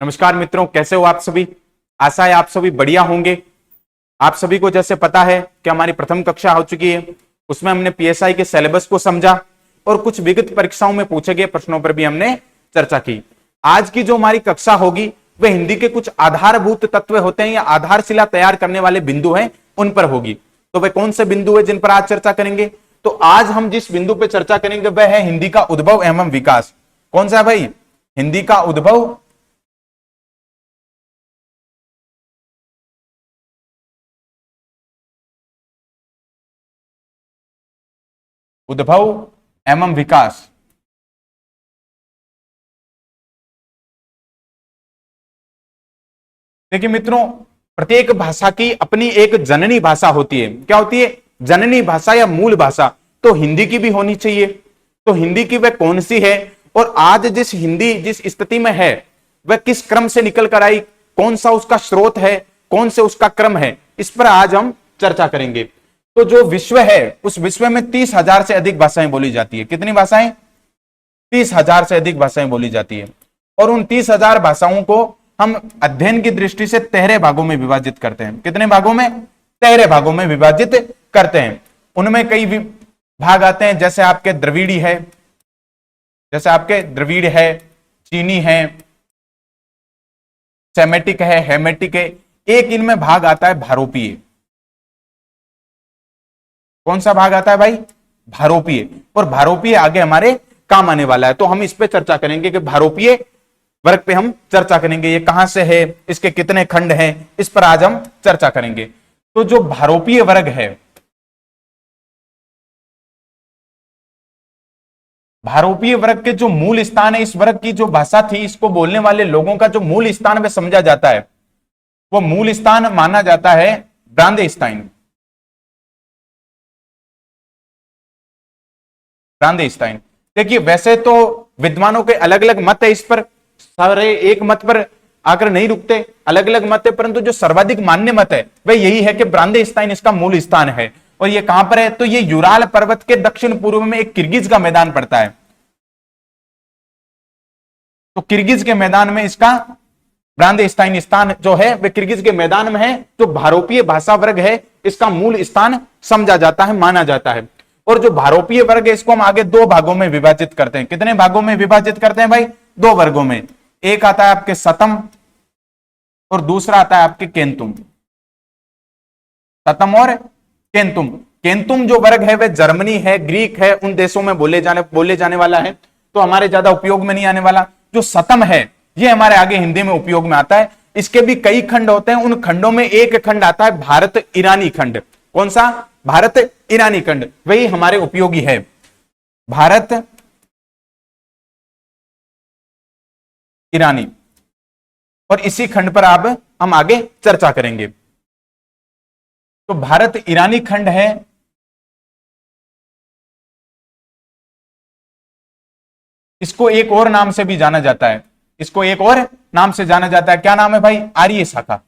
नमस्कार मित्रों, कैसे हो आप सभी। आशा है आप सभी बढ़िया होंगे। आप सभी को जैसे पता है कि हमारी प्रथम कक्षा हो चुकी है, उसमें हमने पीएसआई के सिलेबस को समझा और कुछ विगत परीक्षाओं में पूछे गए प्रश्नों पर भी हमने चर्चा की। आज की जो हमारी कक्षा होगी वह हिंदी के कुछ आधारभूत तत्व होते हैं या आधारशिला तैयार करने वाले बिंदु हैं, उन पर होगी। तो वे कौन से बिंदु है जिन पर आज चर्चा करेंगे? तो आज हम जिस बिंदु पर चर्चा करेंगे वह है हिंदी का उद्भव एवं विकास। कौन सा है भाई? हिंदी का उद्भव उद्भव एवं विकास। देखिए मित्रों, प्रत्येक भाषा की अपनी एक जननी भाषा होती है। क्या होती है? जननी भाषा या मूल भाषा। तो हिंदी की भी होनी चाहिए। तो हिंदी की वह कौन सी है और आज जिस हिंदी जिस स्थिति में है वह किस क्रम से निकल कर आई, कौन सा उसका स्रोत है, कौन से उसका क्रम है, इस पर आज हम चर्चा करेंगे। तो जो विश्व है उस विश्व में 30,000 से अधिक भाषाएं बोली जाती है। कितनी भाषाएं? 30,000 से अधिक भाषाएं बोली जाती है। और उन 30,000 भाषाओं को हम अध्ययन की दृष्टि से 13 भागों में विभाजित करते हैं। कितने भागों में? 13 भागों में विभाजित करते हैं। उनमें कई भाग आते हैं, जैसे आपके द्रविड़ी है, जैसे आपके द्रविड़ है, चीनी है, सेमेटिक है, हेमेटिक है। एक इनमें भाग आता है भारोपीय। कौन सा भाग आता है भाई? भारोपीय। और भारोपीय आगे हमारे काम आने वाला है, तो हम इस पे चर्चा करेंगे कि भारोपीय वर्ग पे हम चर्चा करेंगे। ये कहां से है, इसके कितने खंड हैं, इस पर आज हम चर्चा करेंगे। तो जो भारोपीय वर्ग है, भारोपीय वर्ग के जो मूल स्थान है, इस वर्ग की जो भाषा थी, इसको बोलने वाले लोगों का जो मूल स्थान वह समझा जाता है, वो मूल स्थान माना जाता है ब्रांदेस्ताइन। ब्रांदेस्ताइन। देखिए, वैसे तो विद्वानों के अलग अलग मत है इस पर, सारे एक मत पर आकर नहीं रुकते, अलग अलग मत है, परंतु जो सर्वाधिक मान्य मत है वह यही है कि ब्रांदेस्ताइन इसका मूल स्थान है। और ये कहां पर है? तो ये यूराल पर्वत के दक्षिण पूर्व में एक किर्गिज का मैदान पड़ता है। तो किर्गिज के मैदान में इसका ब्रांदेस्ताइन स्थान जो है वह किर्गिज के मैदान में है। जो भारोपीय भाषा वर्ग है इसका मूल स्थान समझा जाता है, माना जाता है। और जो भारोपीय वर्ग है इसको हम आगे दो भागों में विभाजित करते हैं। कितने भागों में विभाजित करते हैं भाई? दो वर्गों में। एक आता है आपके सतम और दूसरा आता है आपके केंतुम। सतम और केंतुम। केंतुम जो वर्ग है वह जर्मनी है, ग्रीक है, उन देशों में बोले जाने वाला है, तो हमारे ज्यादा उपयोग में नहीं आने वाला। जो सतम है ये हमारे आगे हिंदी में उपयोग में आता है। इसके भी कई खंड होते हैं, उन खंडों में एक खंड आता है भारत ईरानी खंड। कौन सा? भारत ईरानी खंड, वही हमारे उपयोगी है। भारत ईरानी। और इसी खंड पर अब हम आगे चर्चा करेंगे। तो भारत ईरानी खंड है, इसको एक और नाम से भी जाना जाता है। इसको एक और नाम से जाना जाता है। क्या नाम है भाई? आर्य शाखा।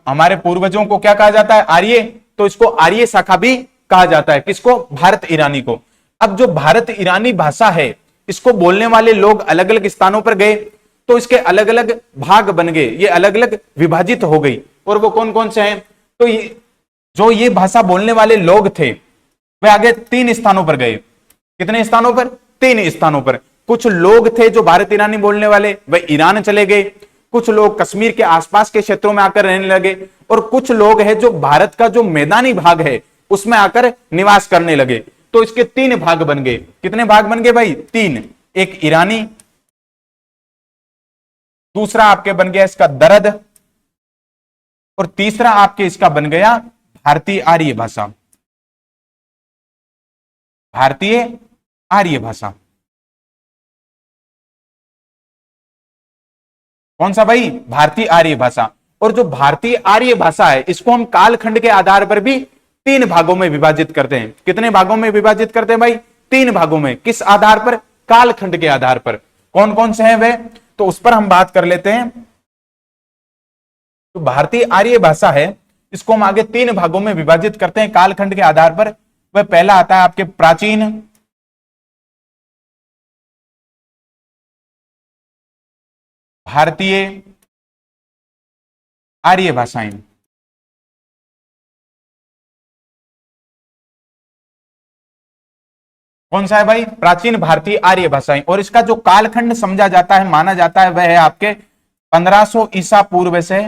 हमारे पूर्वजों को क्या कहा जाता है? आर्य। तो इसको आर्य शाखा भी कहा जाता है। किसको? भारत ईरानी को। अब जो भारत ईरानी भाषा है इसको बोलने वाले लोग अलग अलग स्थानों पर गए, तो इसके अलग अलग भाग बन गए, ये अलग अलग विभाजित हो गई। और वो कौन कौन से हैं? तो जो ये भाषा बोलने वाले लोग थे वे आगे 3 स्थानों पर गए। कितने स्थानों पर? 3 स्थानों पर। कुछ लोग थे जो भारत ईरानी बोलने वाले, वे ईरान चले गए। कुछ लोग कश्मीर के आसपास के क्षेत्रों में आकर रहने लगे, और कुछ लोग हैं जो भारत का जो मैदानी भाग है उसमें आकर निवास करने लगे। तो इसके 3 भाग बन गए। कितने भाग बन गए भाई? 3। एक ईरानी, दूसरा आपके बन गया इसका दरद, और तीसरा आपके इसका बन गया भारतीय आर्य भाषा। भारतीय आर्य भाषा। कौन सा भाई? भारतीय आर्य भाषा। और जो भारतीय आर्य भाषा है इसको हम कालखंड के आधार पर भी 3 भागों में विभाजित करते हैं। कितने भागों में विभाजित करते हैं भाई? 3 भागों में। किस आधार पर? कालखंड के आधार पर। कौन कौन से हैं वे? तो उस पर हम बात कर लेते हैं। तो भारतीय आर्य भाषा है इसको हम आगे 3 भागों में विभाजित करते हैं कालखंड के आधार पर। वह पहला आता है आपके प्राचीन, भारतीय आर्य भाषाएं। कौन सा है भाई? प्राचीन भारतीय आर्य भाषाएं। और इसका जो कालखंड समझा जाता है, माना जाता है, वह है आपके 1500 ईसा पूर्व से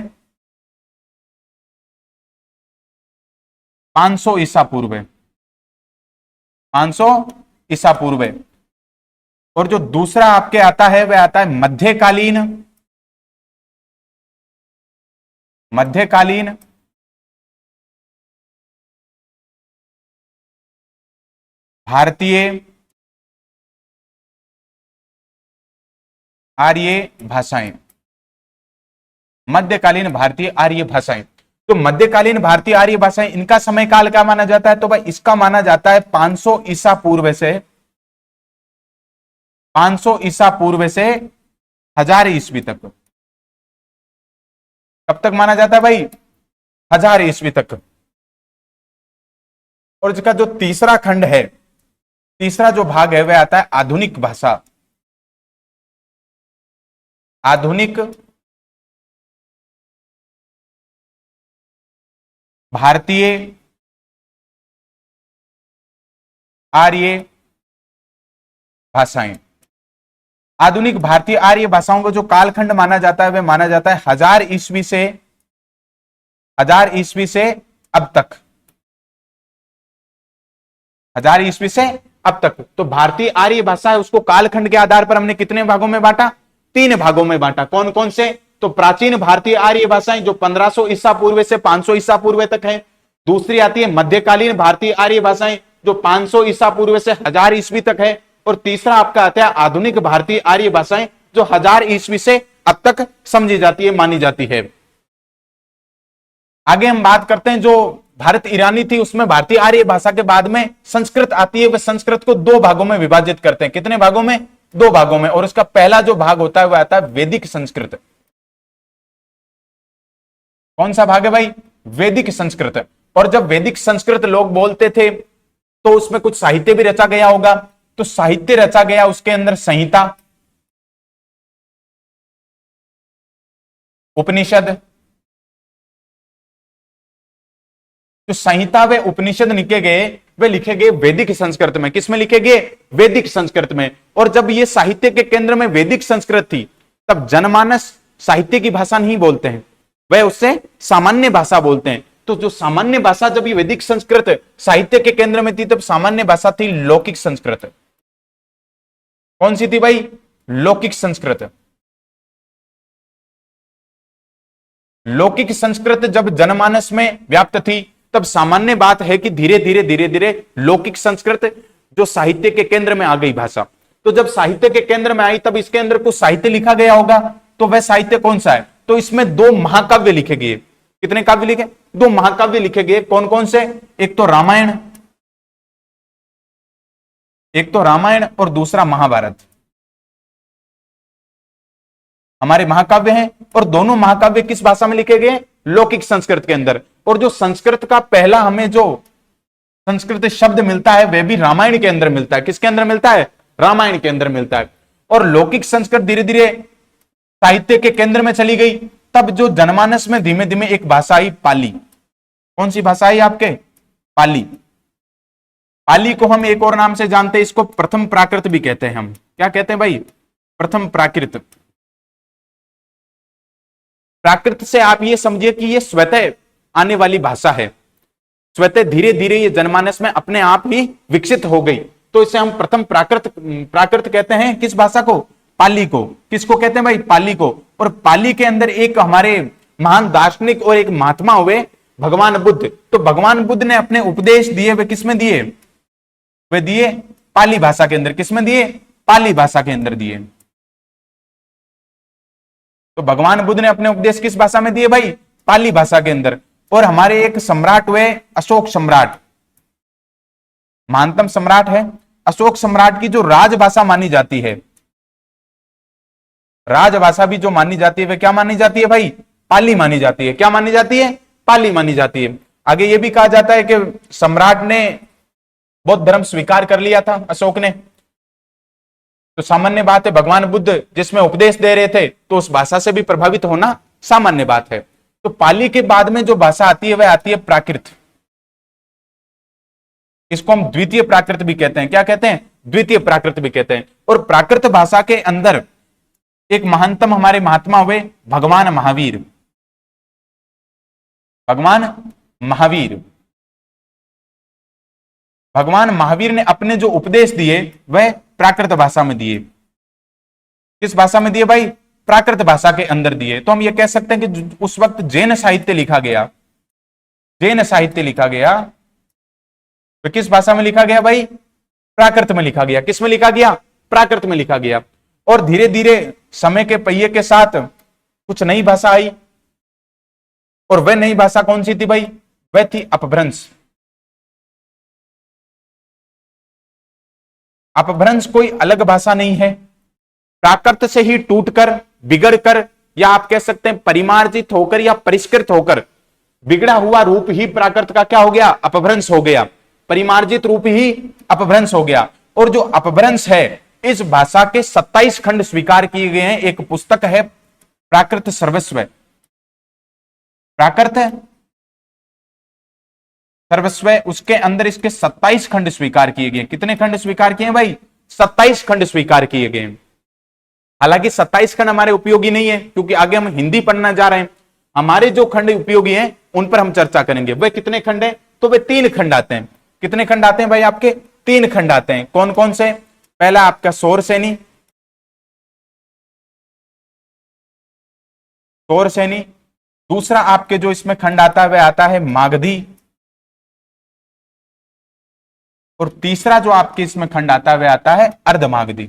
500 ईसा पूर्व, 500 ईसा पूर्व। और जो दूसरा आपके आता है वह आता है मध्यकालीन, मध्यकालीन भारतीय आर्य भाषाएं, मध्यकालीन भारतीय आर्य भाषाएं। तो मध्यकालीन भारतीय आर्य भाषाएं, इनका समय काल क्या माना जाता है? तो भाई इसका माना जाता है 500 ईसा पूर्व से, 500 ईसा पूर्व से 1000 ईस्वी तक। कब तक माना जाता है भाई? 1000 ईस्वी तक। और इसका जो तीसरा खंड है, तीसरा जो भाग है वह आता है आधुनिक भाषा, आधुनिक भारतीय आर्य भाषाएं। आधुनिक भारतीय आर्य भाषाओं का जो कालखंड माना जाता है वह माना जाता है 1000 ईस्वी से, 1000 ईस्वी से अब तक, 1000 ईस्वी से अब तक। तो भारतीय आर्य भाषा है, उसको कालखंड के आधार पर हमने कितने भागों में बांटा? 3 भागों में बांटा। कौन कौन से? तो प्राचीन भारतीय आर्य भाषाएं जो 1500 ईसा पूर्व से 500 ईसा पूर्व तक है। दूसरी आती है मध्यकालीन भारतीय आर्य भाषाएं जो 500 ईसा पूर्व से 1000 ईस्वी तक है। और तीसरा आपका आता है आधुनिक भारतीय आर्य भाषाएं जो 1000 ईस्वी से अब तक समझी जाती है, मानी जाती है। आगे हम बात करते हैं, जो भारत ईरानी थी उसमें भारतीय आर्य भाषा के बाद में संस्कृत आती है। वह संस्कृत को 2 भागों में विभाजित करते हैं। कितने भागों में? 2 भागों में। और उसका पहला जो भाग होता है वह आता है वैदिक संस्कृत। कौन सा भाग है भाई? वैदिक संस्कृत। और जब वैदिक संस्कृत लोग बोलते थे तो उसमें कुछ साहित्य भी रचा गया होगा। तो साहित्य रचा गया, उसके अंदर संहिता, उपनिषद, जो संहिता व उपनिषद लिखे गए वे लिखे गए वैदिक संस्कृत में। किसमें लिखे गए? वैदिक संस्कृत में। और जब ये साहित्य के केंद्र में वैदिक संस्कृत थी तब जनमानस साहित्य की भाषा नहीं बोलते हैं, वह उससे सामान्य भाषा बोलते हैं। तो जो सामान्य भाषा, जब ये वैदिक संस्कृत साहित्य के केंद्र में थी तब सामान्य भाषा थी लौकिक संस्कृत। कौन सी थी भाई? लौकिक संस्कृत। लौकिक संस्कृत जब जनमानस में व्याप्त थी तब सामान्य बात है कि धीरे धीरे लौकिक संस्कृत जो साहित्य के केंद्र में आ गई भाषा। तो जब साहित्य के केंद्र में आई तब इसके अंदर कुछ साहित्य लिखा गया होगा। तो वह साहित्य कौन सा है? तो इसमें 2 महाकाव्य लिखे गए। कितने काव्य लिखे? 2 महाकाव्य लिखे गए। कौन कौन से? एक तो रामायण, एक तो रामायण और दूसरा महाभारत हमारे महाकाव्य हैं। और दोनों महाकाव्य किस भाषा में लिखे गए? लौकिक संस्कृत के अंदर। और जो संस्कृत का पहला हमें जो संस्कृत शब्द मिलता है वह भी रामायण के अंदर मिलता है। किसके अंदर मिलता है? रामायण के अंदर मिलता है। और लौकिक संस्कृत धीरे धीरे साहित्य के केंद्र में चली गई। तब जो जनमानस में धीमे धीमे एक भाषा आई, पाली। कौन सी भाषा आई आपके? पाली। पाली को हम एक और नाम से जानते हैं, इसको प्रथम प्राकृत भी कहते हैं। हम क्या कहते हैं भाई? प्रथम प्राकृत। प्राकृत से आप ये समझिए कि ये स्वतः आने वाली भाषा है, स्वतः धीरे धीरे ये जनमानस में अपने आप ही विकसित हो गई। तो इसे हम प्रथम प्राकृत कहते हैं। किस भाषा को? पाली को। किसको कहते हैं भाई? पाली को। और पाली के अंदर एक हमारे महान दार्शनिक और एक महात्मा हुए भगवान बुद्ध। तो भगवान बुद्ध ने अपने उपदेश दिए, वे किसमें दिए? वे दिए पाली भाषा के अंदर। किसमें दिए? पाली भाषा के अंदर दिए। तो भगवान बुद्ध ने अपने उपदेश किस भाषा में दिए भाई? पाली भाषा के अंदर। और हमारे एक सम्राट हुए अशोक सम्राट, महानतम सम्राट है। अशोक सम्राट की जो राजभाषा मानी जाती है, राजभाषा भी जो मानी जाती है वह क्या मानी जाती है भाई? पाली मानी जाती है। क्या मानी जाती है? पाली मानी जाती है। आगे यह भी कहा जाता है कि सम्राट ने बौद्ध धर्म स्वीकार कर लिया था अशोक ने। तो सामान्य बात है, भगवान बुद्ध जिसमें उपदेश दे रहे थे तो उस भाषा से भी प्रभावित होना सामान्य बात है। तो पाली के बाद में जो भाषा आती है वह आती है प्राकृत। इसको हम द्वितीय प्राकृत भी कहते हैं। क्या कहते हैं? द्वितीय प्राकृत भी कहते हैं। और प्राकृत भाषा के अंदर एक महानतम हमारे महात्मा हुए भगवान महावीर। भगवान महावीर, भगवान महावीर ने अपने जो उपदेश दिए वह प्राकृत भाषा में दिए। किस भाषा में दिए भाई? प्राकृत भाषा के अंदर दिए। तो हम ये कह सकते हैं कि उस वक्त जैन साहित्य लिखा गया, जैन साहित्य लिखा गया तो किस भाषा में लिखा गया भाई? प्राकृत में लिखा गया। किस में लिखा गया? प्राकृत में लिखा गया। और धीरे धीरे समय के पहिए के साथ कुछ नई भाषा आई, और वह नई भाषा कौन सी थी भाई? वह थी अपभ्रंश। अपभ्रंश कोई अलग भाषा नहीं है, प्राकृत से ही टूटकर, बिगड़कर, या आप कह सकते हैं परिमार्जित होकर या परिष्कृत होकर बिगड़ा हुआ रूप ही प्राकृत का क्या हो गया? अपभ्रंश हो गया। परिमार्जित रूप ही अपभ्रंश हो गया। और जो अपभ्रंश है, इस भाषा के 27 खंड स्वीकार किए गए हैं। एक पुस्तक है प्राकृत सर्वस्व, प्राकृत सर्वस्व, उसके अंदर इसके 27 खंड स्वीकार किए गए। कितने खंड स्वीकार किए भाई? 27 खंड स्वीकार किए गए। हालांकि 27 खंड हमारे उपयोगी नहीं है, क्योंकि आगे हम हिंदी पढ़ना जा रहे हैं। हमारे जो खंड उपयोगी हैं उन पर हम चर्चा करेंगे। वे कितने खंड हैं? तो वे 3 खंड आते हैं। कितने खंड आते हैं भाई? आपके 3 खंड आते हैं। कौन कौन से? पहला आपका सौरसेनी, सौरसेनी। दूसरा आपके जो इसमें खंड आता है वह आता है मागधी। और तीसरा जो आपके इसमें खंड आता है वह आता है अर्धमागधी।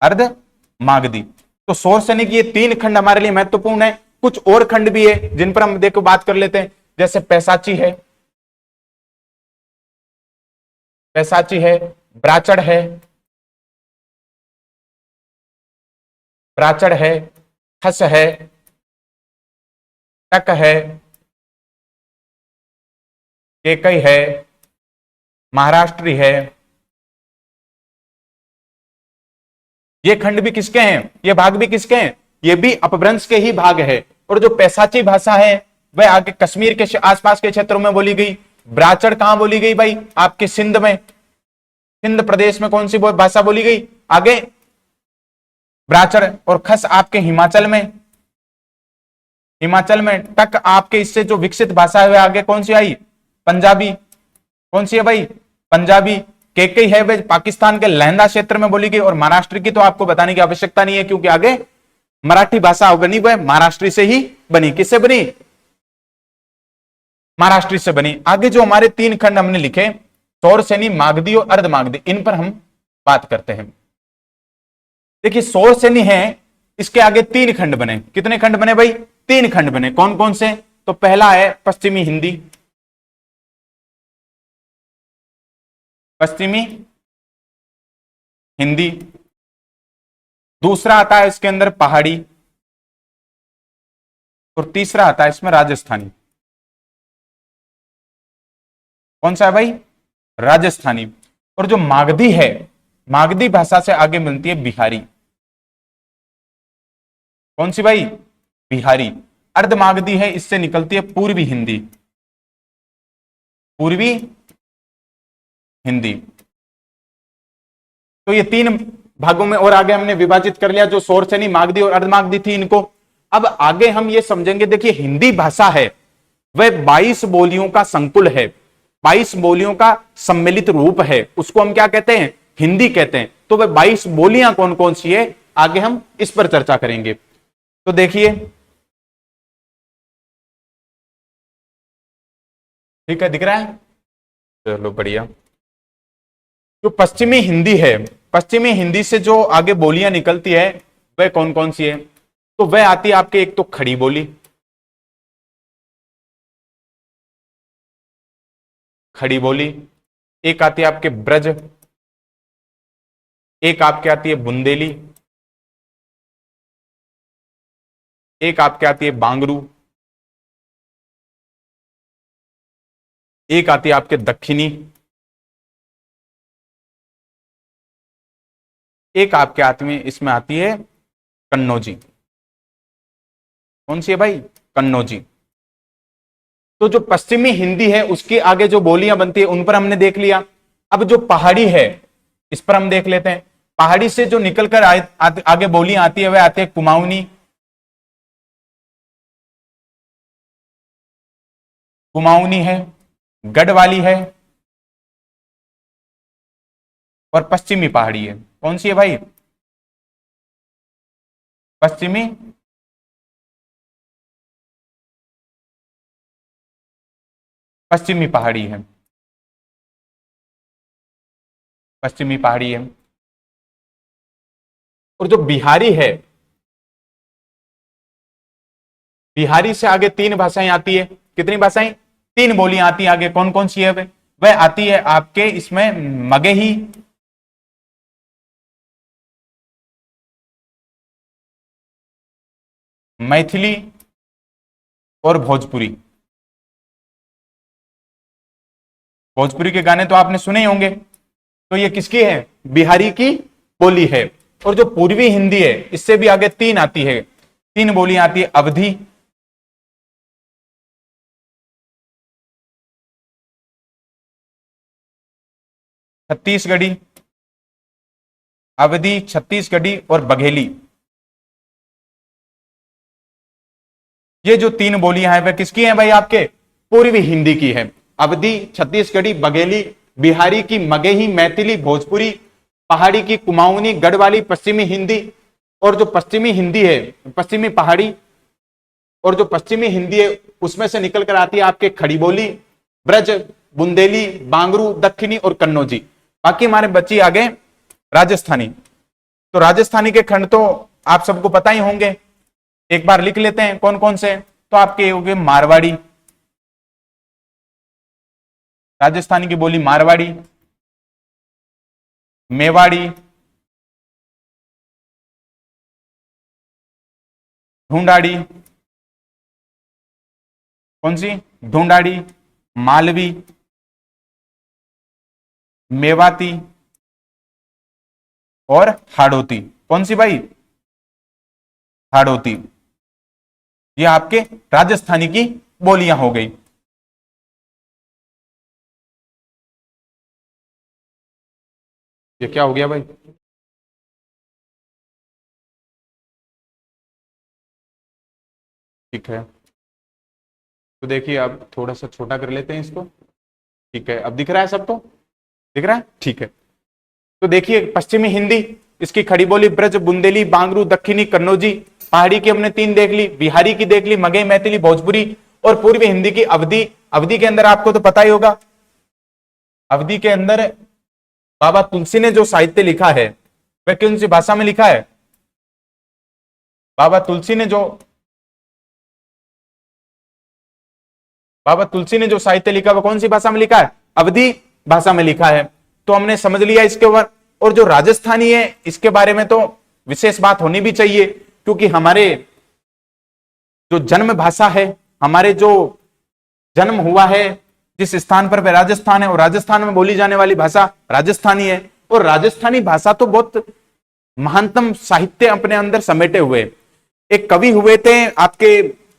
अर्धमागधी। तो सौरसेनी की ये 3 खंड हमारे लिए महत्वपूर्ण है। कुछ और खंड भी है जिन पर हम देखो बात कर लेते हैं, जैसे पैसाची है, पैसाची है, ब्राचड़ है, ब्राचड़ है, खस है, टक है, केकई है, महाराष्ट्री है। ये खंड भी किसके हैं? ये भाग भी किसके हैं? ये भी अपभ्रंश के ही भाग है। और जो पैसाची भाषा है वह आगे कश्मीर के आसपास के क्षेत्रों में बोली गई। ब्राचड़ कहां बोली गई भाई? आपके सिंध में, सिंध प्रदेश में कौन सी भाषा बोली गई? आगे ब्राचड़। और खस आपके हिमाचल में, हिमाचल में। टक आपके इससे जो विकसित भाषा है वह आगे कौन सी आई? पंजाबी। कौन सी है भाई? पंजाबी। केकई है वह पाकिस्तान के लहंदा क्षेत्र में बोली गई। और महाराष्ट्र की तो आपको बताने की आवश्यकता नहीं है, क्योंकि आगे मराठी भाषा बनी वह महाराष्ट्र से ही बनी। किससे बनी? महाराष्ट्र से बनी। आगे जो हमारे 3 खंड हमने लिखे, सौरसेनी, मागधी और अर्धमागधी, इन पर हम बात करते हैं। देखिए सौरसेनी है, इसके आगे 3 खंड बने। कितने खंड बने भाई? 3 खंड बने। कौन कौन से? तो पहला है पश्चिमी हिंदी, पश्चिमी हिंदी। दूसरा आता है इसके अंदर पहाड़ी, और तीसरा आता है इसमें राजस्थानी। कौन सा है भाई? राजस्थानी। और जो मागधी है, मागधी भाषा से आगे मिलती है बिहारी। कौन सी भाई? बिहारी। अर्धमागधी है, इससे निकलती है पूर्वी हिंदी, पूर्वी हिंदी। तो ये 3 भागों में और आगे हमने विभाजित कर लिया, जो सौरसेनी, मागधी और अर्धमागधी थी इनको। अब आगे हम ये समझेंगे। देखिए हिंदी भाषा है वह 22 बोलियों का संकुल है, 22 बोलियों का सम्मिलित रूप है। उसको हम क्या कहते हैं? हिंदी कहते हैं। तो वह 22 बोलियां कौन कौन सी है, आगे हम इस पर चर्चा करेंगे। तो देखिए, ठीक है, दिख रहा है? चलो बढ़िया। जो पश्चिमी हिंदी है, पश्चिमी हिंदी से जो आगे बोलियां निकलती है वह कौन कौन सी है? तो वह आती है आपके, एक तो खड़ी बोली, खड़ी बोली। एक आती है आपके ब्रज, एक आपके आती है बुंदेली, एक आपके आती है बांगरू, एक आती है आपके दक्षिणी, एक आपके हाथ में इसमें आती है कन्नौजी। कौन सी है भाई? कन्नौजी। तो जो पश्चिमी हिंदी है उसके आगे जो बोलियां बनती है उन पर हमने देख लिया। अब जो पहाड़ी है इस पर हम देख लेते हैं। पहाड़ी से जो निकलकर आगे बोलियां आती है वह आती है कुमाऊनी, कुमाऊनी है, गढ़वाली है और पश्चिमी पहाड़ी है। कौन सी है भाई? पश्चिमी, पश्चिमी पहाड़ी है, पश्चिमी पहाड़ी है। और जो बिहारी है, बिहारी से आगे तीन भाषाएं आती है। कितनी भाषाएं? तीन बोलियां आती है आगे। कौन कौन सी है वह आती है आपके इसमें मगही, मैथिली और भोजपुरी। भोजपुरी के गाने तो आपने सुने ही होंगे। तो ये किसकी है? बिहारी की बोली है। और जो पूर्वी हिंदी है इससे भी आगे तीन आती है, तीन बोलियां आती है। अवधी, छत्तीसगढ़ी, अवधी, छत्तीसगढ़ी और बघेली। ये जो तीन बोलियां हैं वह किसकी हैं भाई? आपके पूर्वी हिंदी की है। अवधी, छत्तीसगढ़ी, बघेली, बिहारी की मगही, मैथिली, भोजपुरी, पहाड़ी की कुमाऊनी, गढ़वाली, पश्चिमी हिंदी। और जो पश्चिमी हिंदी है, पश्चिमी पहाड़ी और जो पश्चिमी हिंदी है उसमें से निकल कर आती है आपके खड़ी बोली, ब्रज, बुंदेली, बांगरू, दक्षिणी और कन्नौजी। बाकी हमारे बच्चे आ गए राजस्थानी। तो राजस्थानी के खंड तो आप सबको पता ही होंगे, एक बार लिख लेते हैं कौन कौन से। तो आपके हो गए मारवाड़ी, राजस्थानी की बोली मारवाड़ी, मेवाड़ी, ढूंढाड़ी। कौन सी? ढूंढाड़ी, मालवी, मेवाती और हाड़ौती। कौन सी भाई? हाड़ौती। ये आपके राजस्थानी की बोलियां हो गई। ये क्या हो गया भाई? ठीक है, तो देखिए अब थोड़ा सा छोटा कर लेते हैं इसको। ठीक है, अब दिख रहा है सबको? दिख रहा है? ठीक है। तो देखिए पश्चिमी हिंदी, इसकी खड़ी बोली ब्रज, बुंदेली, बांगरू, दक्षिणी, कन्नौजी। पहाड़ी की हमने तीन देख ली, बिहारी की देख ली, मगही, मैथिली, भोजपुरी। और पूर्वी हिंदी की अवधी। अवधी के अंदर आपको तो पता ही होगा, अवधी के अंदर बाबा तुलसी ने जो साहित्य लिखा है वह कौन सी भाषा में लिखा है? बाबा तुलसी ने जो बाबा तुलसी ने जो साहित्य लिखा वह कौन सी भाषा में लिखा है? अवधी भाषा में लिखा है। तो हमने समझ लिया इसके ऊपर। और जो राजस्थानी है इसके बारे में तो विशेष बात होनी भी चाहिए, क्योंकि हमारे जो जन्म भाषा है, हमारे जो जन्म हुआ है जिस स्थान पर वह राजस्थान है, और राजस्थान में बोली जाने वाली भाषा राजस्थानी है। और राजस्थानी भाषा तो बहुत महानतम साहित्य अपने अंदर समेटे हुए। एक कवि हुए थे आपके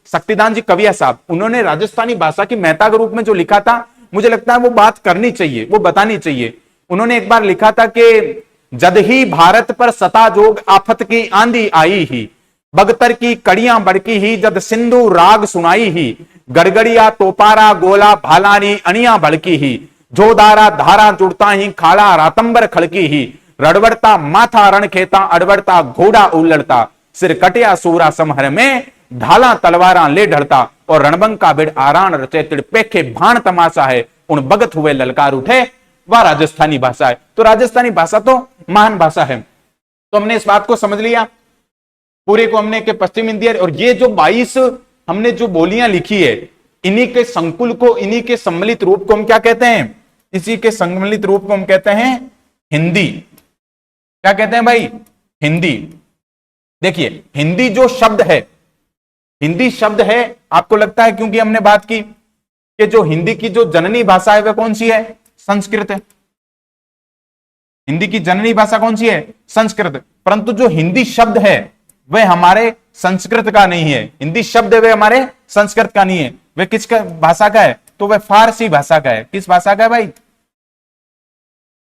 शक्तिदान जी कविया साहब, उन्होंने राजस्थानी भाषा की महत्ता के रूप में जो लिखा था, मुझे लगता है वो बात करनी चाहिए, वो बतानी चाहिए। उन्होंने एक बार लिखा था कि जद ही भारत पर सता जोग आफत की आंधी आई ही, बगतर की कड़ियां बड़की ही, जद सिंधु राग सुनाई ही, गड़गड़िया तोपारा गोला भालानी अणिया भड़की ही, जोदारा धारा जुड़ता ही, खाड़ा रातंबर खड़की ही, रड़वड़ता माथा रण खेता, अड़वड़ता घोड़ा उलड़ता, सिर कटिया सूरा समहर में, ढाला तलवारा ले ढड़ता, और रणबंग का बिड़ आरान रचे तिड़ पेखे भाण तमाशा है, उन बगत हुए ललकार उठे, वह राजस्थानी भाषा है। तो राजस्थानी भाषा तो महान भाषा है। तो हमने इस बात को समझ लिया, पूरे को हमने के पश्चिम इंडिया। और ये जो 22 हमने जो बोलियां लिखी है, इन्हीं के संकुल को, इन्हीं के सम्मिलित रूप को हम क्या कहते हैं? इसी के सम्मिलित रूप को हम कहते हैं हिंदी। क्या कहते हैं भाई? हिंदी। देखिए हिंदी जो शब्द है, हिंदी शब्द है, आपको लगता है क्योंकि हमने बात की कि जो हिंदी की जो जननी भाषा है वह कौन सी है? संस्कृत है। हिंदी की जननी भाषा कौन सी है? संस्कृत। परंतु जो हिंदी शब्द है वह हमारे संस्कृत का नहीं है। हिंदी शब्द है वह हमारे संस्कृत का नहीं है। वह किसका भाषा का है? तो वह फारसी भाषा का है। किस भाषा का है भाई?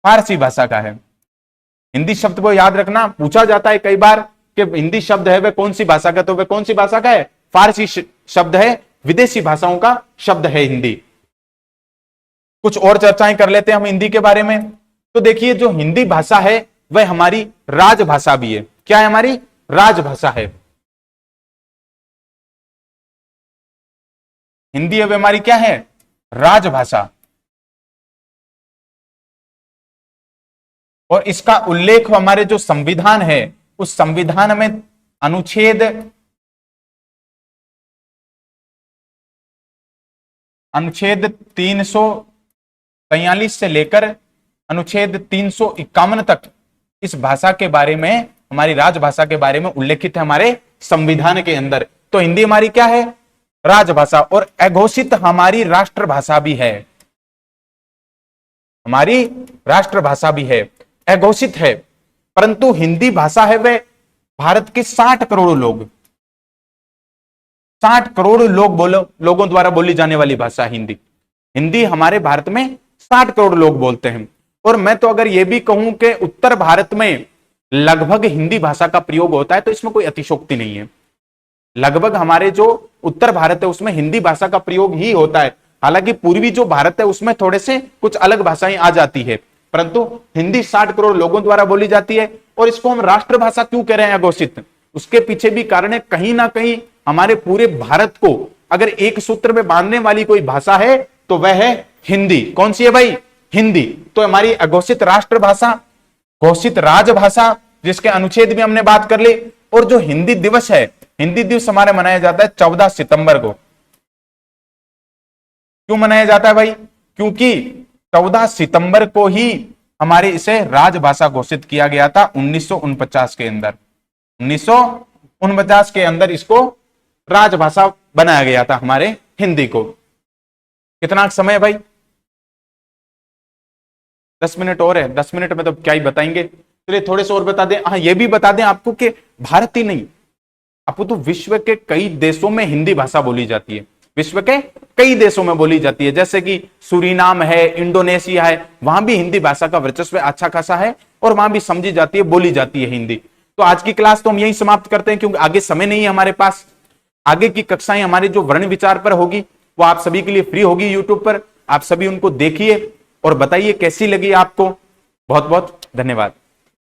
फारसी भाषा का है। हिंदी शब्द को याद रखना, पूछा जाता है कई बार कि हिंदी शब्द है वह कौन सी भाषा का, तो वह कौन सी भाषा का है? फारसी शब्द है, विदेशी भाषाओं का शब्द है हिंदी। कुछ और चर्चाएं कर लेते हैं हम हिंदी के बारे में। तो देखिए, जो हिंदी भाषा है वह हमारी राजभाषा भी है। क्या है? हमारी राजभाषा है। हिंदी है वह हमारी क्या है? राजभाषा। और इसका उल्लेख हमारे जो संविधान है उस संविधान में अनुच्छेद 343 से लेकर अनुच्छेद 351 तक इस भाषा के बारे में, हमारी राजभाषा के बारे में उल्लेखित है हमारे संविधान के अंदर। तो हिंदी हमारी क्या है? राजभाषा। और अघोषित हमारी राष्ट्रभाषा भी है। हमारी राष्ट्रभाषा भी है, अघोषित है। परंतु हिंदी भाषा है वह भारत के 60 करोड़ लोगों द्वारा बोली जाने वाली भाषा हिंदी। हिंदी हमारे भारत में 60 करोड़ लोग बोलते हैं। और मैं तो अगर यह भी कहूं कि उत्तर भारत में लगभग हिंदी भाषा का प्रयोग होता है तो इसमें कोई अतिशयोक्ति नहीं है। लगभग हमारे जो उत्तर भारत है उसमें हिंदी भाषा का प्रयोग ही होता है। हालांकि पूर्वी जो भारत है उसमें थोड़े से कुछ अलग भाषाएं आ जाती है, परंतु हिंदी 60 करोड़ लोगों द्वारा बोली जाती है। और इसको हम राष्ट्रभाषा क्यों कह रहे हैं अघोषित? उसके पीछे भी कारण है, कहीं ना कहीं हमारे पूरे भारत को अगर एक सूत्र में बांधने वाली कोई भाषा है तो वह है हिंदी। कौन सी है भाई? हिंदी। तो हमारी अघोषित राष्ट्रभाषा, घोषित राजभाषा, जिसके अनुच्छेद भी हमने बात कर ली। और जो हिंदी दिवस है, हिंदी दिवस हमारे मनाया जाता है 14 सितंबर को। क्यों मनाया जाता है भाई? क्योंकि 14 सितंबर को ही हमारे इसे राजभाषा घोषित किया गया था 1949 के अंदर। 1949 के अंदर इसको राजभाषा बनाया गया था हमारे हिंदी को। कितना समय भाई? 10 मिनट और है। 10 मिनट में तो क्या ही बताएंगे। चलिए थोड़े से और बता दें। हाँ, ये भी बता दें आपको कि भारत ही नहीं, आपको तो विश्व के कई देशों में हिंदी भाषा बोली जाती है। विश्व के कई देशों में बोली जाती है, जैसे कि सूरीनाम है, इंडोनेशिया है, वहां भी हिंदी भाषा का वर्चस्व अच्छा खासा है और वहां भी समझी जाती है, बोली जाती है हिंदी। तो आज की क्लास तो हम यही समाप्त करते हैं, क्योंकि आगे समय नहीं है हमारे पास। आगे की कक्षाएं हमारे जो वर्ण विचार पर होगी वो आप सभी के लिए फ्री होगी यूट्यूब पर। आप सभी उनको देखिए और बताइए कैसी लगी आपको। बहुत बहुत धन्यवाद।